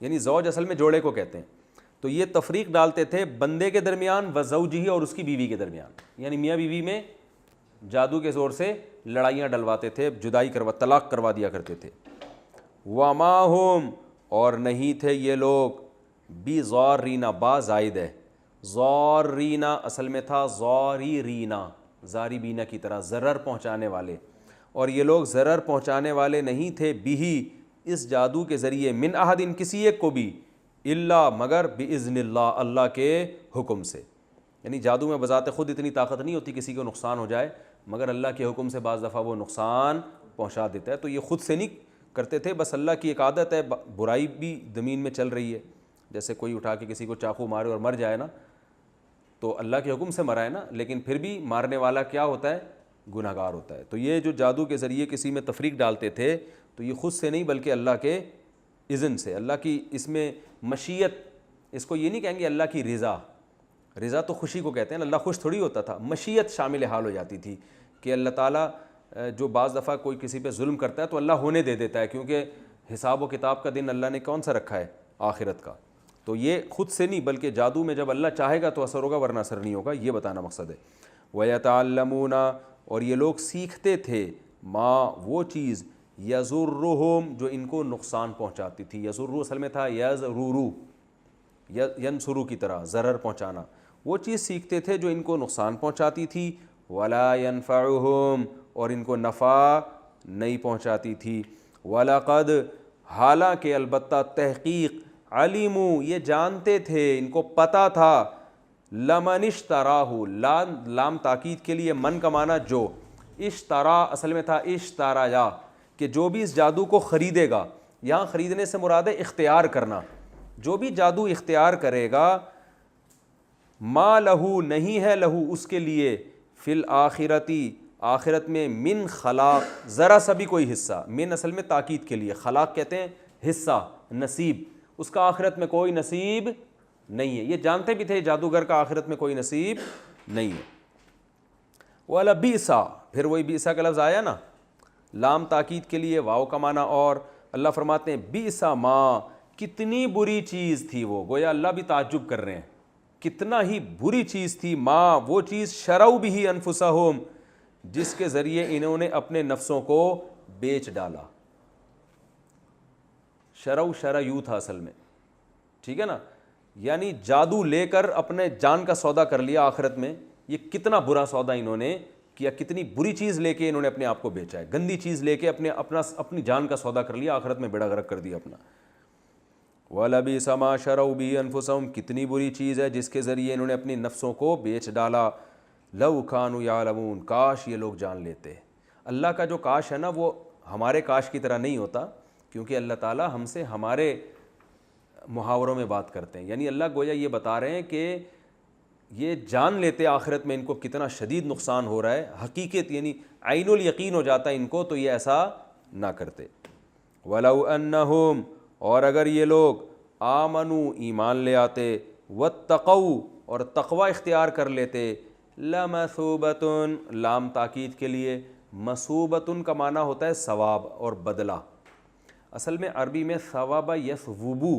یعنی زوج اصل میں جوڑے کو کہتے ہیں. تو یہ تفریق ڈالتے تھے بندے کے درمیان, و زوجہ اور اس کی بیوی کے درمیان, یعنی میاں بیوی میں جادو کے زور سے لڑائیاں ڈلواتے تھے, جدائی طلاق کروا دیا کرتے تھے. وما ہم اور نہیں تھے یہ لوگ, بضارین با زائد ہے, ضارینا اصل میں تھا ضاریرینا, ضاربینا کی طرح ضرر پہنچانے والے, اور یہ لوگ ضرر پہنچانے والے نہیں تھے, بھی اس جادو کے ذریعے, من احد کسی ایک کو بھی, الا مگر باذن اللہ اللہ کے حکم سے. یعنی جادو میں بذات خود اتنی طاقت نہیں ہوتی کسی کو نقصان ہو جائے, مگر اللہ کے حکم سے بعض دفعہ وہ نقصان پہنچا دیتا ہے. تو یہ خود سے نہیں کرتے تھے, بس اللہ کی ایک عادت ہے, برائی بھی زمین میں چل رہی ہے, جیسے کوئی اٹھا کے کسی کو چاقو مارے اور مر جائے نا, تو اللہ کے حکم سے مرا ہے نا, لیکن پھر بھی مارنے والا کیا ہوتا ہے, گناہ گار ہوتا ہے. تو یہ جو جادو کے ذریعے کسی میں تفریق ڈالتے تھے, تو یہ خود سے نہیں بلکہ اللہ کے اذن سے, اللہ کی اس میں مشیت, اس کو یہ نہیں کہیں گے اللہ کی رضا, رضا تو خوشی کو کہتے ہیں, اللہ خوش تھوڑی ہوتا تھا, مشیت شامل حال ہو جاتی تھی کہ اللہ تعالیٰ جو بعض دفعہ کوئی کسی پہ ظلم کرتا ہے تو اللہ ہونے دے دیتا ہے, کیونکہ حساب و کتاب کا دن اللہ نے کون سا رکھا ہے, آخرت کا. تو یہ خود سے نہیں بلکہ جادو میں جب اللہ چاہے گا تو اثر ہوگا ورنہ اثر نہیں ہوگا, یہ بتانا مقصد ہے. وَيَتَعَلَّمُونَ اور یہ لوگ سیکھتے تھے, ما وہ چیز, یضرہم جو ان کو نقصان پہنچاتی تھی. یضر اصل میں تھا یضررو, ینصرو کی طرح ضرر پہنچانا, وہ چیز سیکھتے تھے جو ان کو نقصان پہنچاتی تھی. ولا ینفعہم اور ان کو نفع نہیں پہنچاتی تھی. وَلَقَدْ حالانکہ البتہ تحقیق, علموا یہ جانتے تھے, ان کو پتہ تھا, لمن اشتراہ, لام تاکید کے لیے, من کا معنی جو, اشترا اصل میں تھا اشترایا, کہ جو بھی اس جادو کو خریدے گا, یہاں خریدنے سے مراد ہے اختیار کرنا, جو بھی جادو اختیار کرے گا, ما لہو نہیں ہے, لہو اس کے لیے, فی الآخرتی آخرت میں, من خلاق ذرا سا بھی کوئی حصہ, من اصل میں تاکید کے لیے, خلاق کہتے ہیں حصہ, نصیب, اس کا آخرت میں کوئی نصیب نہیں ہے. یہ جانتے بھی تھے جادوگر کا آخرت میں کوئی نصیب نہیں ہے. وَلَبِئْسَ پھر وہی بئسا کا لفظ آیا نا, لام تاکید کے لیے, واو کا معنی, اور اللہ فرماتے ہیں بئس ما, کتنی بری چیز تھی وہ, گویا اللہ بھی تعجب کر رہے ہیں, کتنا ہی بری چیز تھی, ما وہ چیز, شروا بہ انفسہم جس کے ذریعے انہوں نے اپنے نفسوں کو بیچ ڈالا. شرعیو تھا اصل میں, ٹھیک ہے نا, یعنی جادو لے کر اپنے جان کا سودا کر لیا آخرت میں. یہ کتنا برا سودا انہوں نے کیا کتنی بری چیز لے کے انہوں نے اپنے آپ کو بیچا ہے, گندی چیز لے کے اپنی جان کا سودا کر لیا, آخرت میں بیڑا غرق کر دیا اپنا. وَلَبِئْسَ مَا شَرَوْا بِهِ أَنفُسَهُمْ, کتنی بری چیز ہے جس کے ذریعے انہوں نے اپنی نفسوں کو بیچ ڈالا. لَوْ كَانُوا يَعْلَمُونَ, کاش یہ لوگ جان لیتے. اللہ کا جو کاش ہے نا وہ ہمارے کاش کی طرح نہیں ہوتا, کیونکہ اللہ تعالیٰ ہم سے ہمارے محاوروں میں بات کرتے ہیں. یعنی اللہ گویا یہ بتا رہے ہیں کہ یہ جان لیتے آخرت میں ان کو کتنا شدید نقصان ہو رہا ہے, حقیقت یعنی عین الیقین ہو جاتا ہے ان کو, تو یہ ایسا نہ کرتے. وَلَوْ أَنَّهُمْ, اور اگر یہ لوگ آمنوا, ایمان لے آتے, وَاتَّقَوْا, اور تقوی اختیار کر لیتے, لَمَثُوبَةٌ, لام تاکید کے لیے, مثوبۃ کا معنی ہوتا ہے ثواب اور بدلہ. اصل میں عربی میں ثواب یثوبو,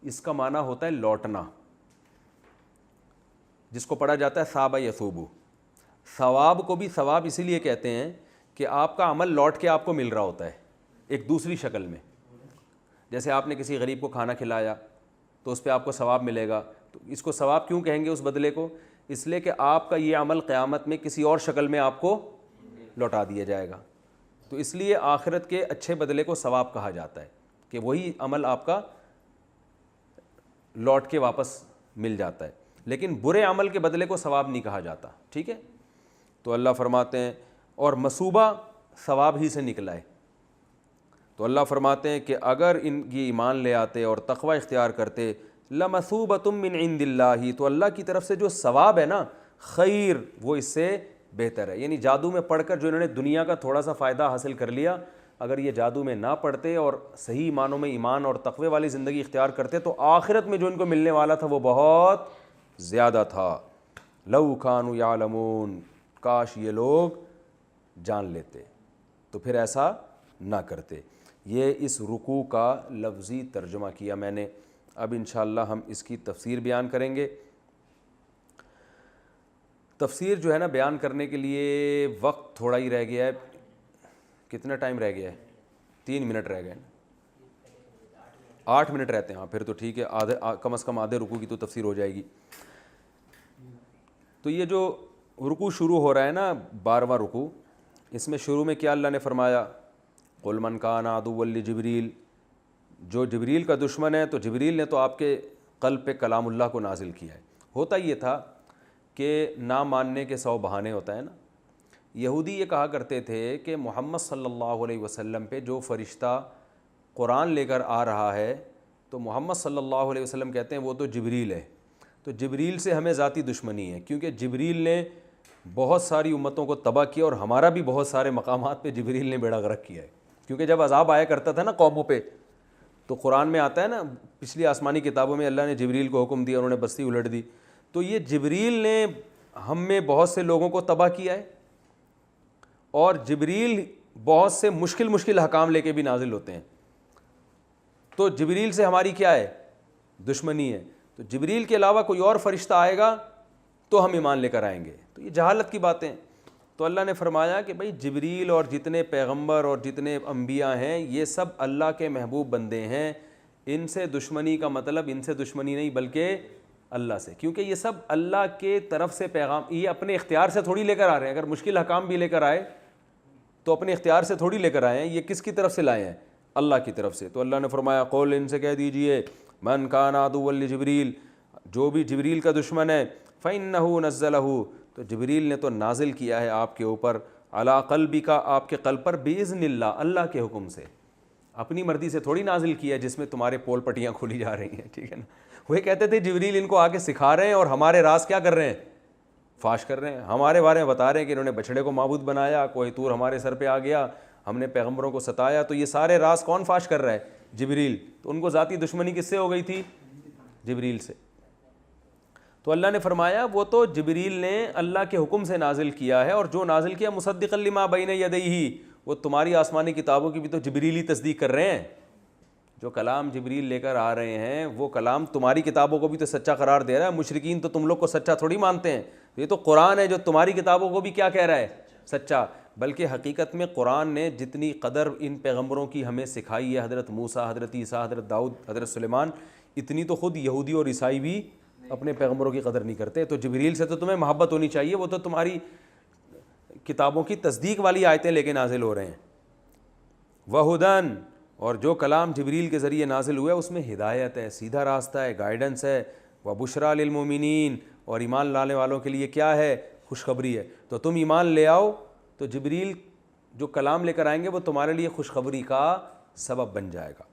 اس کا معنی ہوتا ہے لوٹنا, جس کو پڑھا جاتا ہے ثواب یثوبو. ثواب کو بھی ثواب اسی لیے کہتے ہیں کہ آپ کا عمل لوٹ کے آپ کو مل رہا ہوتا ہے ایک دوسری شکل میں. جیسے آپ نے کسی غریب کو کھانا کھلایا تو اس پہ آپ کو ثواب ملے گا, تو اس کو ثواب کیوں کہیں گے اس بدلے کو؟ اس لیے کہ آپ کا یہ عمل قیامت میں کسی اور شکل میں آپ کو لوٹا دیا جائے گا. تو اس لیے آخرت کے اچھے بدلے کو ثواب کہا جاتا ہے کہ وہی عمل آپ کا لوٹ کے واپس مل جاتا ہے, لیکن برے عمل کے بدلے کو ثواب نہیں کہا جاتا. ٹھیک ہے, تو اللہ فرماتے ہیں, اور مثوبہ ثواب ہی سے نکلا ہے. تو اللہ فرماتے ہیں کہ اگر ان کی ایمان لے آتے اور تقوی اختیار کرتے, لَمَثُوبَةٌ مِّنْ عِنْدِ اللَّهِ, تو اللہ کی طرف سے جو ثواب ہے نا, خیر, وہ اس سے بہتر ہے. یعنی جادو میں پڑھ کر جو انہوں نے دنیا کا تھوڑا سا فائدہ حاصل کر لیا, اگر یہ جادو میں نہ پڑھتے اور صحیح معنوں میں ایمان اور تقوی والی زندگی اختیار کرتے تو آخرت میں جو ان کو ملنے والا تھا وہ بہت زیادہ تھا. لَوْ كَانُوا يَعْلَمُونَ, کاش یہ لوگ جان لیتے تو پھر ایسا نہ کرتے. یہ اس رکوع کا لفظی ترجمہ کیا میں نے. اب انشاءاللہ ہم اس کی تفسیر بیان کریں گے. تفسیر جو ہے نا بیان کرنے کے لیے وقت تھوڑا ہی رہ گیا ہے. کتنا ٹائم رہ گیا ہے؟ 3 منٹ رہ گئے, 8 منٹ رہتے ہیں. ہاں پھر تو ٹھیک ہے, آدھے کم از کم آدھے رکوع کی تو تفسیر ہو جائے گی. تو یہ جو رکوع شروع ہو رہا ہے نا, 12واں رکوع, اس میں شروع میں کیا اللہ نے فرمایا؟ قُلْ مَنْ كَانَ عَدُوًّا لِجِبْرِيلَ, جو جبریل کا دشمن ہے تو جبریل نے تو آپ کے قلب پہ کلام اللہ کو نازل کیا ہے. ہوتا یہ تھا کہ نہ ماننے کے 100 بہانے ہوتا ہے نا. یہودی یہ کہا کرتے تھے کہ محمد صلی اللہ علیہ وسلم پہ جو فرشتہ قرآن لے کر آ رہا ہے تو محمد صلی اللہ علیہ وسلم کہتے ہیں وہ تو جبریل ہے. تو جبریل سے ہمیں ذاتی دشمنی ہے, کیونکہ جبریل نے بہت ساری امتوں کو تباہ کیا اور ہمارا بھی بہت سارے مقامات پہ جبریل نے بیڑا غرق کیا ہے. کیونکہ جب عذاب آیا کرتا تھا نا قوموں پہ, تو قرآن میں آتا ہے نا, پچھلی آسمانی کتابوں میں اللہ نے جبریل کو حکم دیا, انہوں نے بستی الٹ دی. تو یہ جبریل نے ہم میں بہت سے لوگوں کو تباہ کیا ہے, اور جبریل بہت سے مشکل حکام لے کے بھی نازل ہوتے ہیں. تو جبریل سے ہماری کیا ہے؟ دشمنی ہے. تو جبریل کے علاوہ کوئی اور فرشتہ آئے گا تو ہم ایمان لے کر آئیں گے. تو یہ جہالت کی باتیں. تو اللہ نے فرمایا کہ بھائی جبریل اور جتنے پیغمبر اور جتنے انبیاء ہیں یہ سب اللہ کے محبوب بندے ہیں. ان سے دشمنی کا مطلب ان سے دشمنی نہیں بلکہ اللہ سے, کیونکہ یہ سب اللہ کے طرف سے پیغام, یہ اپنے اختیار سے تھوڑی لے کر آ رہے ہیں. اگر مشکل حکام بھی لے کر آئے تو اپنے اختیار سے تھوڑی لے کر آئے ہیں, یہ کس کی طرف سے لائے ہیں؟ اللہ کی طرف سے. تو اللہ نے فرمایا قول, ان سے کہہ دیجئے, من کان عدوا لجبریل, جو بھی جبریل کا دشمن ہے, فإنہ نزلہ, تو جبریل نے تو نازل کیا ہے آپ کے اوپر, علی قلبک, آپ کے قلب پر, بإذن اللہ, اللہ کے حکم سے. اپنی مرضی سے تھوڑی نازل کیا ہے جس میں تمہارے پول پٹیاں کھولی جا رہی ہیں. ٹھیک ہے نا. وہ کہتے تھے جبریل ان کو آ کے سکھا رہے ہیں اور ہمارے راز کیا کر رہے ہیں؟ فاش کر رہے ہیں. ہمارے بارے میں بتا رہے ہیں کہ انہوں نے بچھڑے کو معبود بنایا, کوہ طور ہمارے سر پہ آ گیا, ہم نے پیغمبروں کو ستایا. تو یہ سارے راز کون فاش کر رہا ہے؟ جبریل. تو ان کو ذاتی دشمنی کس سے ہو گئی تھی؟ جبریل سے. تو اللہ نے فرمایا وہ تو جبریل نے اللہ کے حکم سے نازل کیا ہے, اور جو نازل کیا مصدقا لما بین یدیہ, وہ تمہاری آسمانی کتابوں کی بھی تو جبریل ہی تصدیق کر رہے ہیں. جو کلام جبریل لے کر آ رہے ہیں وہ کلام تمہاری کتابوں کو بھی تو سچا قرار دے رہا ہے. مشرکین تو تم لوگ کو سچا تھوڑی مانتے ہیں, یہ تو قرآن ہے جو تمہاری کتابوں کو بھی کیا کہہ رہا ہے؟ سچا. بلکہ حقیقت میں قرآن نے جتنی قدر ان پیغمبروں کی ہمیں سکھائی ہے, حضرت موسیٰ, حضرت عیسیٰ, حضرت داؤد, حضرت سلیمان, اتنی تو خود یہودی اور عیسائی بھی اپنے پیغمبروں کی قدر نہیں کرتے. تو جبریل سے تو تمہیں محبت ہونی چاہیے, وہ تو تمہاری کتابوں کی تصدیق والی آیتیں لے کے نازل ہو رہے ہیں. وہدن، اور جو کلام جبریل کے ذریعے نازل ہوا ہے اس میں ہدایت ہے، سیدھا راستہ ہے، گائیڈنس ہے. وبشریٰ للمؤمنین، اور ایمان لانے والوں کے لیے کیا ہے؟ خوشخبری ہے. تو تم ایمان لے آؤ تو جبریل جو کلام لے کر آئیں گے وہ تمہارے لیے خوشخبری کا سبب بن جائے گا.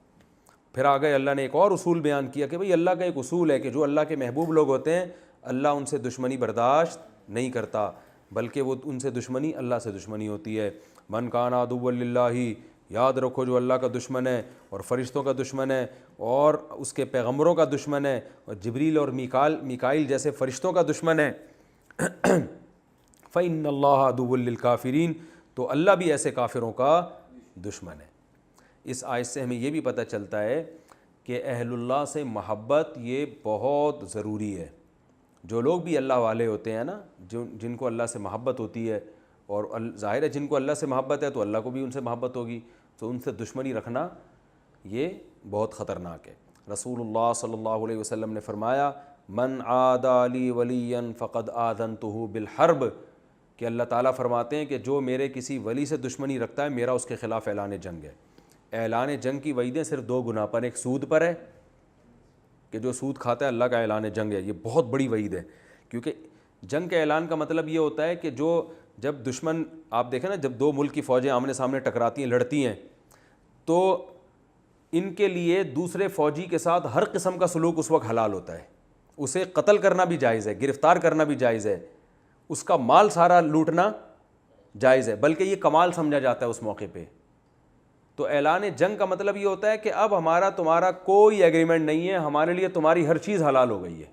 پھر آگے اللہ نے ایک اور اصول بیان کیا کہ بھئی اللہ کا ایک اصول ہے کہ جو اللہ کے محبوب لوگ ہوتے ہیں اللہ ان سے دشمنی برداشت نہیں کرتا، بلکہ وہ ان سے دشمنی اللہ سے دشمنی ہوتی ہے. من کان عدوا للہ، یاد رکھو جو اللہ کا دشمن ہے اور فرشتوں کا دشمن ہے اور اس کے پیغمبروں کا دشمن ہے اور جبریل اور میکائیل جیسے فرشتوں کا دشمن ہے، فإن اللہ عدو للکافرین، تو اللہ بھی ایسے کافروں کا دشمن ہے. اس آیت سے ہمیں یہ بھی پتہ چلتا ہے کہ اہل اللہ سے محبت یہ بہت ضروری ہے. جو لوگ بھی اللہ والے ہوتے ہیں نا، جن کو اللہ سے محبت ہوتی ہے، اور ظاہر ہے جن کو اللہ سے محبت ہے تو اللہ کو بھی ان سے محبت ہوگی، تو ان سے دشمنی رکھنا یہ بہت خطرناک ہے. رسول اللہ صلی اللہ علیہ وسلم نے فرمایا من عادى لی ولیا فقد آذنتہ بالحرب، کہ اللہ تعالیٰ فرماتے ہیں کہ جو میرے کسی ولی سے دشمنی رکھتا ہے میرا اس کے خلاف اعلان جنگ ہے. اعلان جنگ کی وعیدیں صرف دو گناہ پر، ایک سود پر ہے کہ جو سود کھاتا ہے اللہ کا اعلان جنگ ہے، یہ بہت بڑی وعید ہے. کیونکہ جنگ کے اعلان کا مطلب یہ ہوتا ہے کہ جب دشمن، آپ دیکھیں نا، جب دو ملک کی فوجیں آمنے سامنے ٹکراتی ہیں، لڑتی ہیں، تو ان کے لیے دوسرے فوجی کے ساتھ ہر قسم کا سلوک اس وقت حلال ہوتا ہے. اسے قتل کرنا بھی جائز ہے، گرفتار کرنا بھی جائز ہے، اس کا مال سارا لوٹنا جائز ہے، بلکہ یہ کمال سمجھا جاتا ہے اس موقع پہ. تو اعلان جنگ کا مطلب یہ ہوتا ہے کہ اب ہمارا تمہارا کوئی ایگریمنٹ نہیں ہے، ہمارے لیے تمہاری ہر چیز حلال ہو گئی ہے،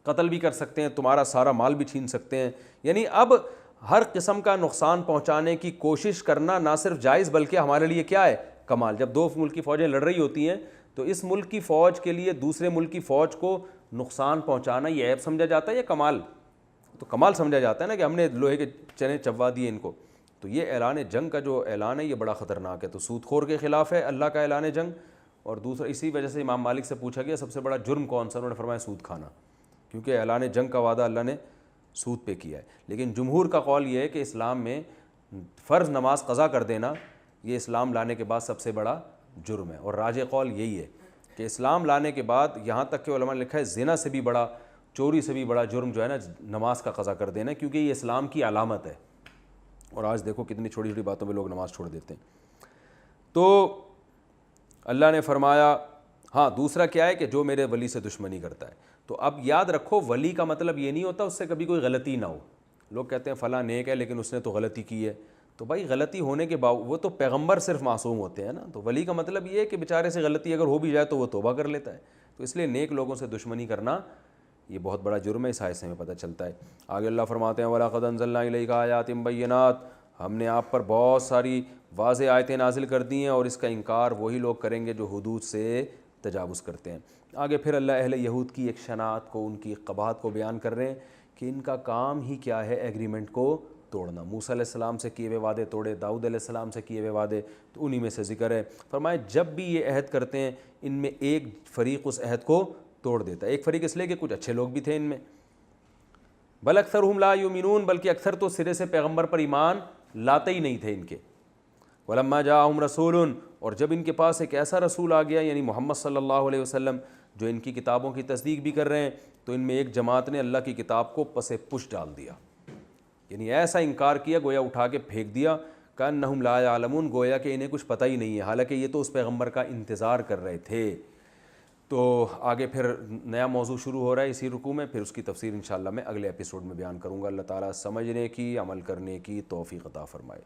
قتل بھی کر سکتے ہیں، تمہارا سارا مال بھی چھین سکتے ہیں. یعنی اب ہر قسم کا نقصان پہنچانے کی کوشش کرنا نہ صرف جائز بلکہ ہمارے لیے کیا ہے؟ کمال. جب دو ملک کی فوجیں لڑ رہی ہوتی ہیں تو اس ملک کی فوج کے لیے دوسرے ملک کی فوج کو نقصان پہنچانا یہ عیب سمجھا جاتا ہے یا کمال؟ تو کمال سمجھا جاتا ہے نا کہ ہم نے لوہے کے چنے چبوا دیے ان کو. تو یہ اعلان جنگ کا جو اعلان ہے یہ بڑا خطرناک ہے. تو سود خور کے خلاف ہے اللہ کا اعلان جنگ. اور دوسرا اسی وجہ سے امام مالک سے پوچھا گیا سب سے بڑا جرم کون سا؟ انہوں نے فرمایا سود کھانا، کیونکہ اعلان جنگ کا وعدہ اللہ نے سود پہ کیا ہے. لیکن جمہور کا قول یہ ہے کہ اسلام میں فرض نماز قضا کر دینا یہ اسلام لانے کے بعد سب سے بڑا جرم ہے. اور راجح قول یہی ہے کہ اسلام لانے کے بعد یہاں تک کہ علماء نے لکھا ہے زنا سے بھی بڑا، چوری سے بھی بڑا جرم جو ہے نا نماز کا قضا کر دینا، کیونکہ یہ اسلام کی علامت ہے. اور آج دیکھو کتنی چھوٹی چھوٹی باتوں میں لوگ نماز چھوڑ دیتے ہیں. تو اللہ نے فرمایا ہاں دوسرا کیا ہے کہ جو میرے ولی سے دشمنی کرتا ہے. تو اب یاد رکھو ولی کا مطلب یہ نہیں ہوتا اس سے کبھی کوئی غلطی نہ ہو. لوگ کہتے ہیں فلاں نیک ہے لیکن اس نے تو غلطی کی ہے. تو بھائی غلطی ہونے کے باوجود وہ تو پیغمبر صرف معصوم ہوتے ہیں نا. تو ولی کا مطلب یہ ہے کہ بیچارے سے غلطی اگر ہو بھی جائے تو وہ توبہ کر لیتا ہے. تو اس لیے نیک لوگوں سے دشمنی کرنا یہ بہت بڑا جرم ہے. اس آیت سے ہمیں پتہ چلتا ہے. آگے اللہ فرماتے ہیں وَلَقَدْ أَنزَلْنَا إِلَيْكَ آيَاتٍ بَيِّنَاتٍ، ہم نے آپ پر بہت ساری واضح آیتیں نازل کر دی ہیں اور اس کا انکار وہی لوگ کریں گے جو حدود سے تجاوز کرتے ہیں. آگے پھر اللہ اہل یہود کی ایک شناعت کو، ان کی قباحت کو بیان کر رہے ہیں کہ ان کا کام ہی کیا ہے؟ ایگریمنٹ کو توڑنا. موسیٰ علیہ السلام سے کیے ہوئے وعدے توڑے، داؤد علیہ السلام سے کیے ہوئے وعدے، تو انہی میں سے ذکر ہے. فرمائے جب بھی یہ عہد کرتے ہیں ان میں ایک فریق اس عہد کو توڑ دیتا ہے. ایک فریق اس لیے کہ کچھ اچھے لوگ بھی تھے ان میں. بل اکثرہم لا یؤمنون، بلکہ اکثر تو سرے سے پیغمبر پر ایمان لاتے ہی نہیں تھے ان کے. ولما جاءہم رسول، اور جب ان کے پاس ایک ایسا رسول آ گیا یعنی محمد صلی اللہ علیہ وسلم جو ان کی کتابوں کی تصدیق بھی کر رہے ہیں، تو ان میں ایک جماعت نے اللہ کی کتاب کو پس پش ڈال دیا. یعنی ایسا انکار کیا گویا اٹھا کے پھینک دیا. کأنہم لا یعلمون، گویا کہ انہیں کچھ پتہ ہی نہیں ہے، حالانکہ یہ تو اس پیغمبر کا انتظار کر رہے تھے. تو آگے پھر نیا موضوع شروع ہو رہا ہے اسی رکوع میں. پھر اس کی تفسیر انشاءاللہ میں اگلے ایپیسوڈ میں بیان کروں گا. اللہ تعالیٰ سمجھنے کی، عمل کرنے کی توفیق عطا فرمائے.